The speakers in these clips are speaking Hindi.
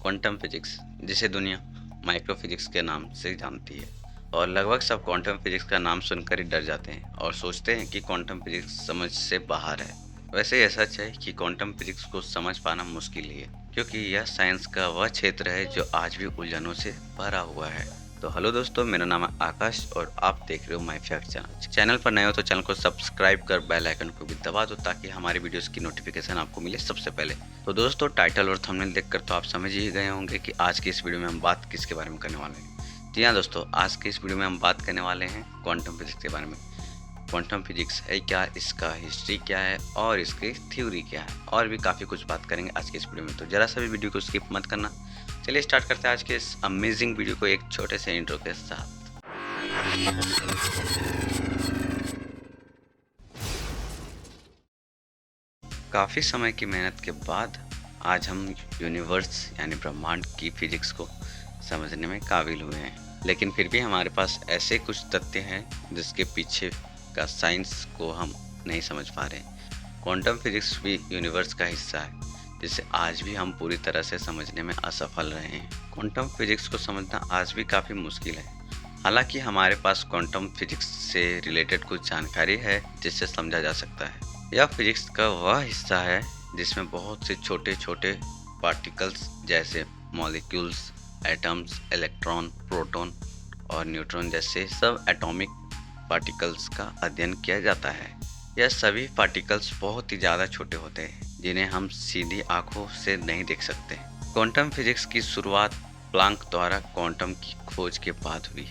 क्वांटम फिजिक्स, जिसे दुनिया माइक्रो फिजिक्स के नाम से जानती है, और लगभग सब क्वांटम फिजिक्स का नाम सुनकर ही डर जाते हैं और सोचते हैं कि क्वांटम फिजिक्स समझ से बाहर है। वैसे यह सच है कि क्वांटम फिजिक्स को समझ पाना मुश्किल ही है, क्योंकि यह साइंस का वह क्षेत्र है जो आज भी उलझनों से भरा हुआ है। तो हेलो दोस्तों, मेरा नाम है आकाश और आप देख रहे हो माई फैक्ट चैनल। चैनल पर नए हो तो चैनल को सब्सक्राइब कर बेल आइकन को भी दबा दो, ताकि हमारी वीडियोस की नोटिफिकेशन आपको मिले सबसे पहले। तो दोस्तों, टाइटल और थंबनेल देखकर तो आप समझ ही गए होंगे कि आज की इस वीडियो में हम बात किसके बारे में करने वाले हैं। जी हाँ दोस्तों, आज की इस वीडियो में हम बात करने वाले हैं क्वांटम फिजिक्स के बारे में। क्वांटम फिजिक्स है क्या, इसका हिस्ट्री क्या है और इसकी थ्योरी क्या है, और भी काफ़ी कुछ बात करेंगे आज की इस वीडियो में। तो जरा सा भी वीडियो को स्किप मत करना। चलिए स्टार्ट करते हैं आज के इस अमेजिंग वीडियो को एक छोटे से इंट्रो के साथ। काफ़ी समय की मेहनत के बाद आज हम यूनिवर्स यानी ब्रह्मांड की फिजिक्स को समझने में काबिल हुए हैं, लेकिन फिर भी हमारे पास ऐसे कुछ तथ्य हैं जिसके पीछे का साइंस को हम नहीं समझ पा रहे हैं। क्वांटम फिजिक्स भी यूनिवर्स का हिस्सा है, जिसे आज भी हम पूरी तरह से समझने में असफल रहे हैं। क्वांटम फिजिक्स को समझना आज भी काफ़ी मुश्किल है। हालांकि हमारे पास क्वांटम फिजिक्स से रिलेटेड कुछ जानकारी है जिससे समझा जा सकता है। यह फिजिक्स का वह हिस्सा है जिसमें बहुत से छोटे छोटे पार्टिकल्स जैसे मॉलिक्यूल्स, एटम्स, इलेक्ट्रॉन, प्रोटॉन और न्यूट्रॉन जैसे सब एटॉमिक पार्टिकल्स का अध्ययन किया जाता है। यह सभी पार्टिकल्स बहुत ही ज़्यादा छोटे होते हैं, जिन्हें हम सीधी आंखों से नहीं देख सकते। क्वांटम फिजिक्स की शुरुआत प्लांक द्वारा क्वांटम की खोज के बाद हुई।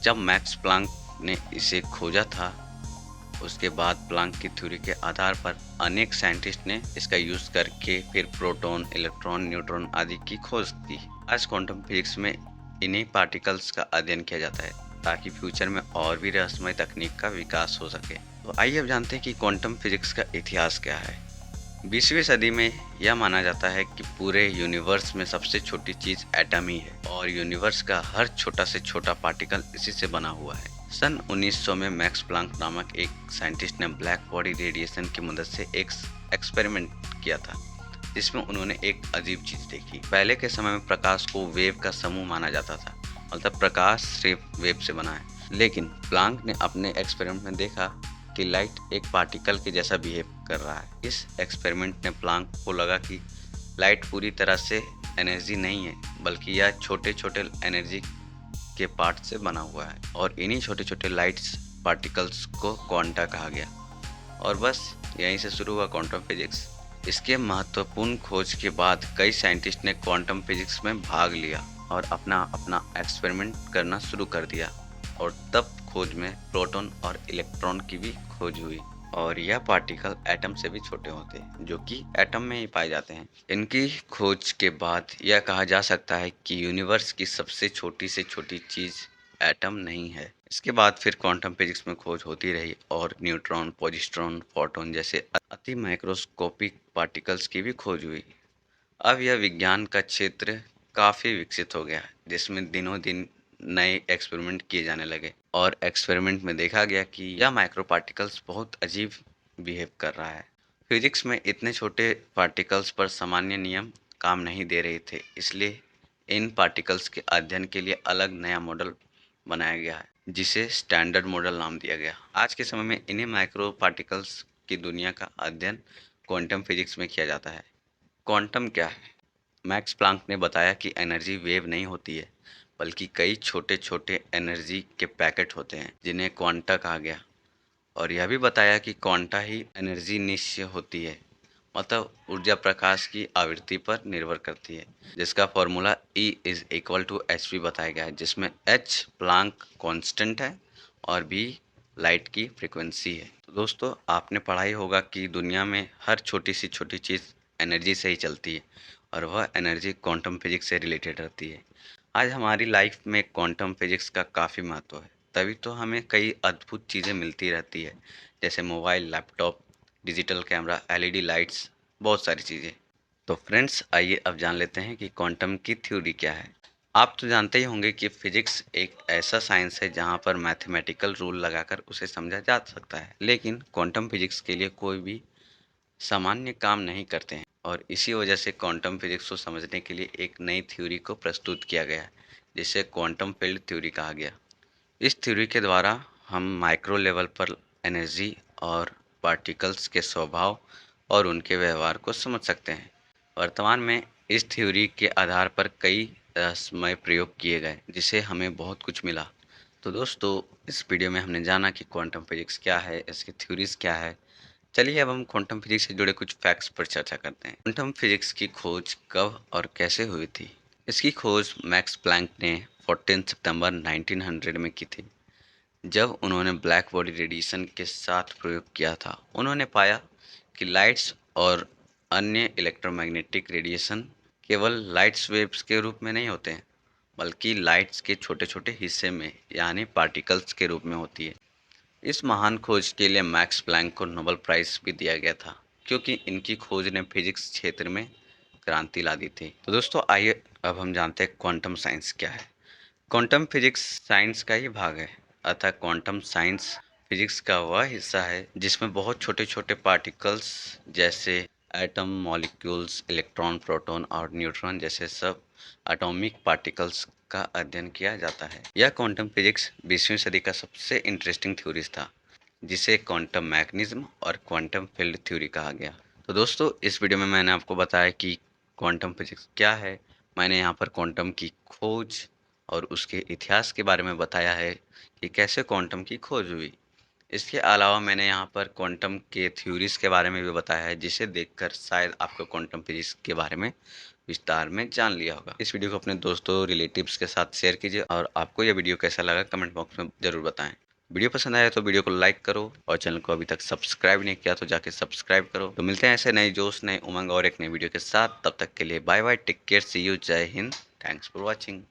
जब मैक्स प्लांक ने इसे खोजा था, उसके बाद प्लांक की थ्योरी के आधार पर अनेक साइंटिस्ट ने इसका यूज करके फिर प्रोटॉन, इलेक्ट्रॉन, न्यूट्रॉन आदि की खोज की। आज क्वांटम फिजिक्स में इन्हीं पार्टिकल्स का अध्ययन किया जाता है, ताकि फ्यूचर में और भी रहस्यमय तकनीक का विकास हो सके। तो आइए अब जानते हैं कि क्वांटम फिजिक्स का इतिहास क्या है। 20वीं सदी में यह माना जाता है कि पूरे यूनिवर्स में सबसे छोटी चीज एटम ही है, और यूनिवर्स का हर छोटा से छोटा पार्टिकल इसी से बना हुआ है। सन 1900 में मैक्स प्लांक नामक एक साइंटिस्ट ने ब्लैक बॉडी रेडिएशन की मदद से एक एक्सपेरिमेंट किया था, जिसमें उन्होंने एक अजीब चीज देखी। पहले के समय में प्रकाश को वेव का समूह माना जाता था, मतलब प्रकाश सिर्फ वेव से बना है। लेकिन प्लांक ने अपने एक्सपेरिमेंट में देखा कि लाइट एक पार्टिकल के जैसा बिहेव कर रहा है। इस एक्सपेरिमेंट ने प्लांक को लगा कि लाइट पूरी तरह से एनर्जी नहीं है, बल्कि यह छोटे छोटे एनर्जी के पार्ट से बना हुआ है, और इन्हीं छोटे छोटे लाइट्स पार्टिकल्स को क्वांटा कहा गया। और बस यहीं से शुरू हुआ क्वांटम फिजिक्स। इसके महत्वपूर्ण खोज के बाद कई साइंटिस्ट ने क्वांटम फिजिक्स में भाग लिया और अपना अपना एक्सपेरिमेंट करना शुरू कर दिया, और तब खोज में प्रोटॉन और इलेक्ट्रॉन की भी खोज हुई। और यह पार्टिकल एटम से भी छोटे होते हैं, जो कि एटम में ही पाए जाते हैं। इनकी खोज के बाद यह कहा जा सकता है कि यूनिवर्स की सबसे छोटी से छोटी चीज एटम नहीं है। इसके बाद फिर क्वांटम फिजिक्स में खोज होती रही, और न्यूट्रॉन, पॉजिट्रॉन, फोटॉन जैसे अति माइक्रोस्कोपिक पार्टिकल्स की भी खोज हुई। अब यह विज्ञान का क्षेत्र काफ़ी विकसित हो गया है, जिसमें दिनों दिन नए एक्सपेरिमेंट किए जाने लगे, और एक्सपेरिमेंट में देखा गया कि यह माइक्रो पार्टिकल्स बहुत अजीब बिहेव कर रहा है। फिजिक्स में इतने छोटे पार्टिकल्स पर सामान्य नियम काम नहीं दे रहे थे, इसलिए इन पार्टिकल्स के अध्ययन के लिए अलग नया मॉडल बनाया गया है, जिसे स्टैंडर्ड मॉडल नाम दिया गया। आज के समय में इन्हीं माइक्रो पार्टिकल्स की दुनिया का अध्ययन क्वांटम फिजिक्स में किया जाता है। क्वांटम क्या है? मैक्स प्लांक ने बताया कि एनर्जी वेव नहीं होती है, बल्कि कई छोटे छोटे एनर्जी के पैकेट होते हैं, जिन्हें क्वांटा कहा गया। और यह भी बताया कि क्वांटा ही एनर्जी निश्चय होती है, मतलब ऊर्जा प्रकाश की आवृत्ति पर निर्भर करती है, जिसका फॉर्मूला E=hv बताया गया है, जिसमें h प्लांक कांस्टेंट है और v लाइट की फ्रीक्वेंसी है। तो दोस्तों, आपने पढ़ा ही होगा कि दुनिया में हर छोटी सी छोटी चीज़ एनर्जी से ही चलती है, और वह एनर्जी क्वांटम फिजिक्स से रिलेटेड रहती है। आज हमारी लाइफ में क्वांटम फिजिक्स का काफ़ी महत्व है, तभी तो हमें कई अद्भुत चीज़ें मिलती रहती है, जैसे mobile, laptop, digital camera, LED lights, बहुत सारी चीज़ें। तो फ्रेंड्स, आइए अब जान लेते हैं कि क्वांटम की थ्योरी क्या है। आप तो जानते ही होंगे कि फिजिक्स एक ऐसा साइंस है जहां पर मैथमेटिकल रूल लगाकर उसे समझा जा सकता है, लेकिन क्वांटम फिजिक्स के लिए कोई भी सामान्य काम नहीं करते हैं। और इसी वजह से क्वांटम फिजिक्स को समझने के लिए एक नई थ्योरी को प्रस्तुत किया गया, जिसे क्वांटम फील्ड थ्योरी कहा गया। इस थ्योरी के द्वारा हम माइक्रो लेवल पर एनर्जी और पार्टिकल्स के स्वभाव और उनके व्यवहार को समझ सकते हैं। वर्तमान में इस थ्योरी के आधार पर कई रहस्यमय प्रयोग किए गए, जिससे हमें बहुत कुछ मिला। तो दोस्तों, इस वीडियो में हमने जाना कि क्वांटम फिजिक्स क्या है, इसकी थ्योरीज क्या है। चलिए अब हम क्वांटम फिजिक्स से जुड़े कुछ फैक्ट्स पर चर्चा करते हैं। क्वांटम फिजिक्स की खोज कब और कैसे हुई थी? इसकी खोज मैक्स प्लैंक ने 14 सितंबर 1900 में की थी, जब उन्होंने ब्लैक बॉडी रेडिएशन के साथ प्रयोग किया था। उन्होंने पाया कि लाइट्स और अन्य इलेक्ट्रोमैग्नेटिक रेडिएशन केवल लाइट्स वेव्स के रूप में नहीं होते हैं, बल्कि लाइट्स के छोटे छोटे हिस्से में यानी पार्टिकल्स के रूप में होती है। इस महान खोज के लिए मैक्स प्लैंक को नोबेल प्राइज भी दिया गया था, क्योंकि इनकी खोज ने फिजिक्स क्षेत्र में क्रांति ला दी थी। तो दोस्तों, आइए अब हम जानते हैं क्वांटम साइंस क्या है। क्वांटम फिजिक्स साइंस का ही भाग है, अतः क्वांटम साइंस फिजिक्स का वह हिस्सा है जिसमें बहुत छोटे छोटे पार्टिकल्स जैसे एटम, मॉलिक्यूल्स, इलेक्ट्रॉन, प्रोटॉन और न्यूट्रॉन जैसे सब एटॉमिक पार्टिकल्स का अध्ययन किया जाता है। यह क्वांटम फिजिक्स 20वीं सदी का सबसे इंटरेस्टिंग थ्योरीज था, जिसे क्वांटम मैकेनिज्म और क्वांटम फील्ड थ्योरी कहा गया। तो दोस्तों, इस वीडियो में मैंने आपको बताया कि क्वांटम फिजिक्स क्या है। मैंने यहाँ पर क्वांटम की खोज और उसके इतिहास के बारे में बताया है कि कैसे क्वांटम की खोज हुई। इसके अलावा मैंने यहाँ पर क्वांटम के थ्योरीज के बारे में भी बताया है, जिसे देखकर शायद आपको क्वांटम फिजिक्स के बारे में विस्तार में जान लिया होगा। इस वीडियो को अपने दोस्तों, रिलेटिव्स के साथ शेयर कीजिए और आपको यह वीडियो कैसा लगा कमेंट बॉक्स में ज़रूर बताएं। वीडियो पसंद आया तो वीडियो को लाइक करो और चैनल को अभी तक सब्सक्राइब नहीं किया तो जाके सब्सक्राइब करो। तो मिलते हैं ऐसे नए जोश, नए उमंग और एक नई वीडियो के साथ। तब तक के लिए bye bye, take care, see you, Jai Hind, thanks for watching.